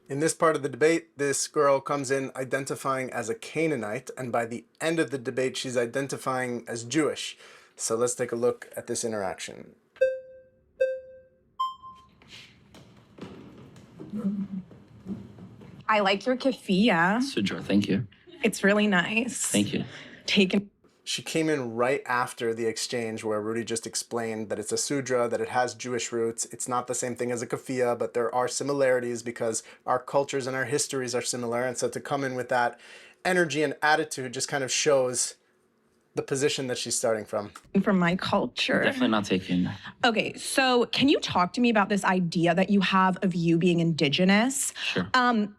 In this part of the debate, this girl comes in identifying as a Canaanite, and by the end of the debate, she's identifying as Jewish. So let's take a look at this interaction. I like your keffiyeh. Sudra, thank you. It's really nice. Thank you. She came in right after the exchange where Rudy just explained that it's a sudra, that it has Jewish roots. It's not the same thing as a keffiyeh, but there are similarities because our cultures and our histories are similar. And so to come in with that energy and attitude just kind of shows the position that she's starting from. From my culture. Definitely not taking. Okay, so can you talk to me about this idea that you have of you being indigenous? Sure.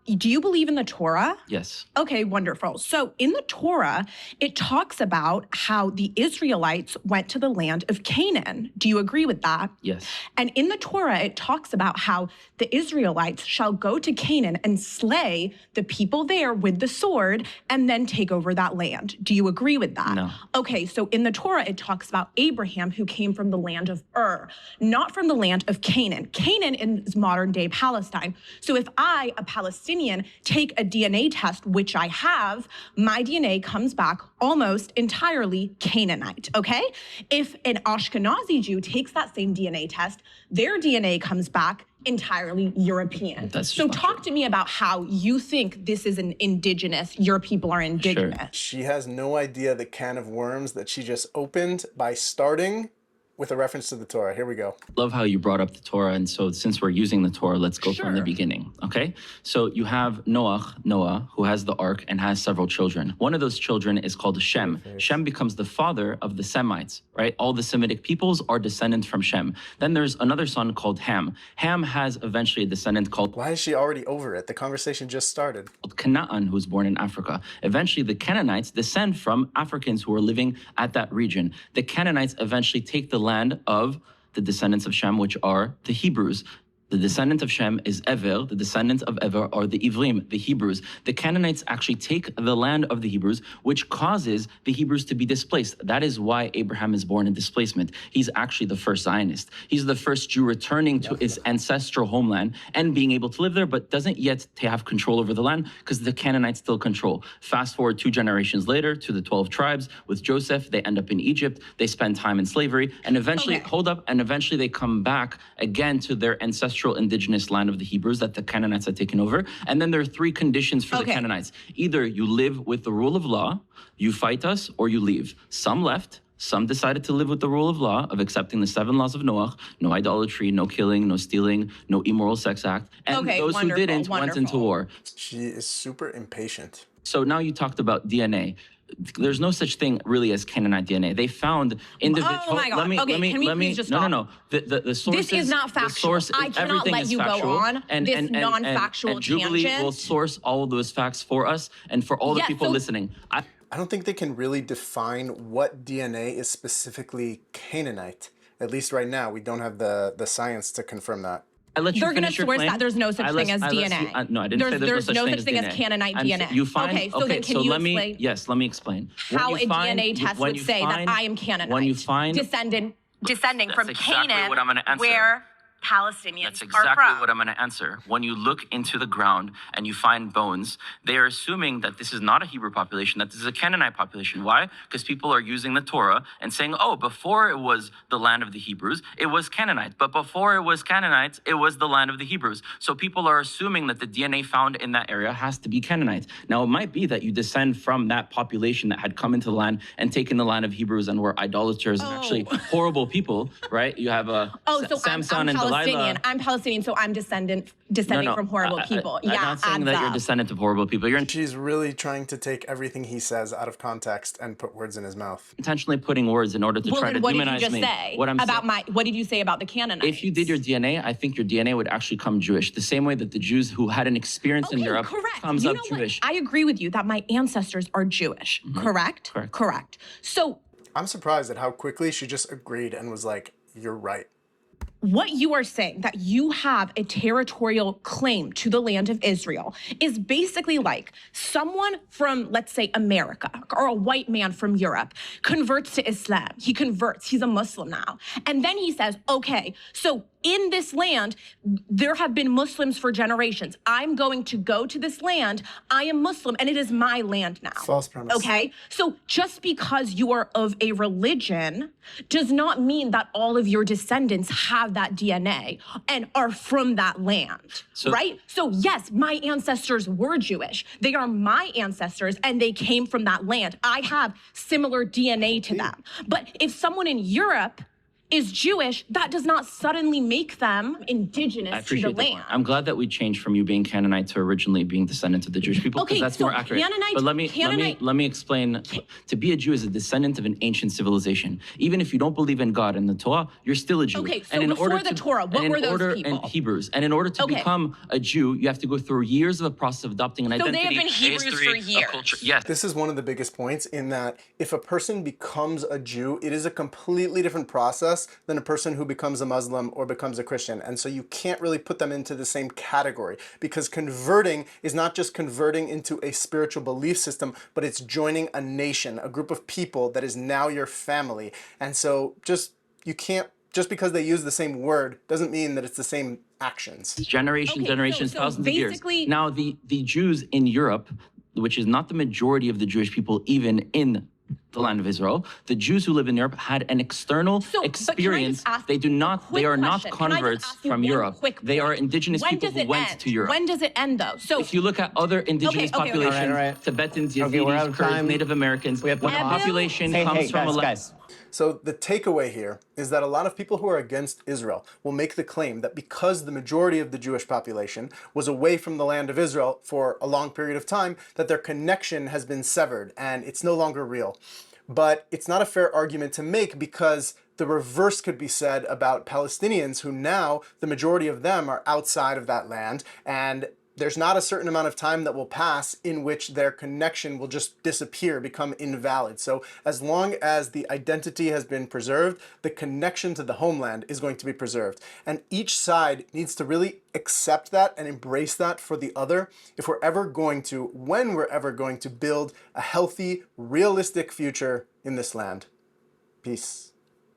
Do you believe in the Torah? Yes. Okay, wonderful. So in the Torah, it talks about how the Israelites went to the land of Canaan. Do you agree with that? Yes. And in the Torah, it talks about how the Israelites shall go to Canaan and slay the people there with the sword and then take over that land. Do you agree with that? No. Okay, so in the Torah, it talks about Abraham, who came from the land of Ur, not from the land of Canaan. Canaan is modern-day Palestine. So if I, a Palestinian, take a DNA test, which I have, my DNA comes back almost entirely Canaanite, okay? If an Ashkenazi Jew takes that same DNA test, their DNA comes back entirely European. So talk to me about how you think this is an indigenous, your people are indigenous. Sure. She has no idea the can of worms that she just opened by starting with a reference to the Torah. Here we go. Love how you brought up the Torah. And so since we're using the Torah, let's go from the beginning, okay? So you have Noah, who has the ark and has several children. One of those children is called Shem. Shem becomes the father of the Semites, right? All the Semitic peoples are descendants from Shem. Then there's another son called Ham. Ham has eventually a descendant called... Why is she already over it? The conversation just started. Canaan, who's born in Africa. Eventually, the Canaanites descend from Africans who are living at that region. The Canaanites eventually take the land of the descendants of Shem, which are the Hebrews. The descendant of Shem is Ever. The descendants of Ever are the Ivrim, the Hebrews. The Canaanites actually take the land of the Hebrews, which causes the Hebrews to be displaced. That is why Abraham is born in displacement. He's actually the first Zionist. He's the first Jew returning to his ancestral homeland and being able to live there, but doesn't yet have control over the land because the Canaanites still control. Fast forward 2 generations later to the 12 tribes with Joseph. They end up in Egypt. They spend time in slavery and eventually, eventually they come back again to their ancestral indigenous land of the Hebrews that the Canaanites had taken over. And then there are 3 conditions for the Canaanites. Either you live with the rule of law, you fight us, or you leave. Some left. Some decided to live with the rule of law of accepting the 7 laws of Noah, no idolatry, no killing, no stealing, no immoral sex act. And those who didn't went into war. She is super impatient. So now you talked about DNA. There's no such thing really as Canaanite DNA. They found individual. Oh my God. Can we just stop? No. The sources. This is not factual. I cannot let you go on this non-factual and Jubilee will source all of those facts for us and for all the people listening. I don't think they can really define what DNA is specifically Canaanite. At least right now, we don't have the science to confirm that. They're going to source that there's no such thing as DNA. No, I didn't say there's no such thing as Canaanite DNA. You find, okay, so then can you explain? Yes, let me explain. How a DNA test would say that I am Canaanite. When you find descending from Canaan, what I'm going to answer. where Palestinians That's exactly are from. what I'm going to answer. When you look into the ground and you find bones, they are assuming that this is not a Hebrew population, that this is a Canaanite population. Why? Because people are using the Torah and saying, oh, before it was the land of the Hebrews, it was Canaanite. But before it was Canaanites, it was the land of the Hebrews. So people are assuming that the DNA found in that area has to be Canaanite. Now, it might be that you descend from that population that had come into the land and taken the land of Hebrews and were idolaters and actually horrible people, right? You have Samson and Delilah. I'm Palestinian, so I'm descending from horrible people. I'm not saying that you're a descendant of horrible people. She's really trying to take everything he says out of context and put words in his mouth. Intentionally putting words in order to try to demonize me. What did you just say what did you say about the Canaanites? If you did your DNA, I think your DNA would actually come Jewish. The same way that the Jews who had an experience in Europe comes up Jewish. I agree with you that my ancestors are Jewish. Correct? Correct. So I'm surprised at how quickly she just agreed and was like, you're right. What you are saying, that you have a territorial claim to the land of Israel, is basically like someone from, let's say, America, or a white man from Europe converts to Islam. He converts. He's a Muslim now. And then he says, okay, so in this land, there have been Muslims for generations. I'm going to go to this land. I am Muslim, and it is my land now. False premise. Okay? So just because you are of a religion does not mean that all of your descendants have that DNA and are from that land, right? So yes, my ancestors were Jewish. They are my ancestors, and they came from that land. I have similar DNA to them. But if someone in Europe is Jewish, that does not suddenly make them indigenous to the land. I'm glad that we changed from you being Canaanite to originally being descendants of the Jewish people, because that's more accurate. But let me explain. To be a Jew is a descendant of an ancient civilization. Even if you don't believe in God and the Torah, you're still a Jew. Okay, so before the Torah, what were those people? And Hebrews. And in order to become a Jew, you have to go through years of a process of adopting an identity. So they have been Hebrews for years. Yes. This is one of the biggest points, in that if a person becomes a Jew, it is a completely different process than a person who becomes a Muslim or becomes a Christian. And so you can't really put them into the same category, because converting is not just converting into a spiritual belief system, but it's joining a nation, a group of people that is now your family. And so just because they use the same word doesn't mean that it's the same actions. Generations, thousands of years. Now, the Jews in Europe, which is not the majority of the Jewish people even in the land of Israel, the Jews who live in Europe had an external experience. They are not converts from Europe. They are indigenous people who went to Europe. When does it end, though? So if you look at other indigenous populations, Tibetans, Yazidis, Kurds, Native Americans, the population comes from guys. So the takeaway here is that a lot of people who are against Israel will make the claim that because the majority of the Jewish population was away from the land of Israel for a long period of time, that their connection has been severed and it's no longer real. But it's not a fair argument to make, because the reverse could be said about Palestinians, who now the majority of them are outside of that land, and there's not a certain amount of time that will pass in which their connection will just disappear, become invalid. So as long as the identity has been preserved, the connection to the homeland is going to be preserved. And each side needs to really accept that and embrace that for the other if we're ever going to, when we're ever going to build a healthy, realistic future in this land. Peace.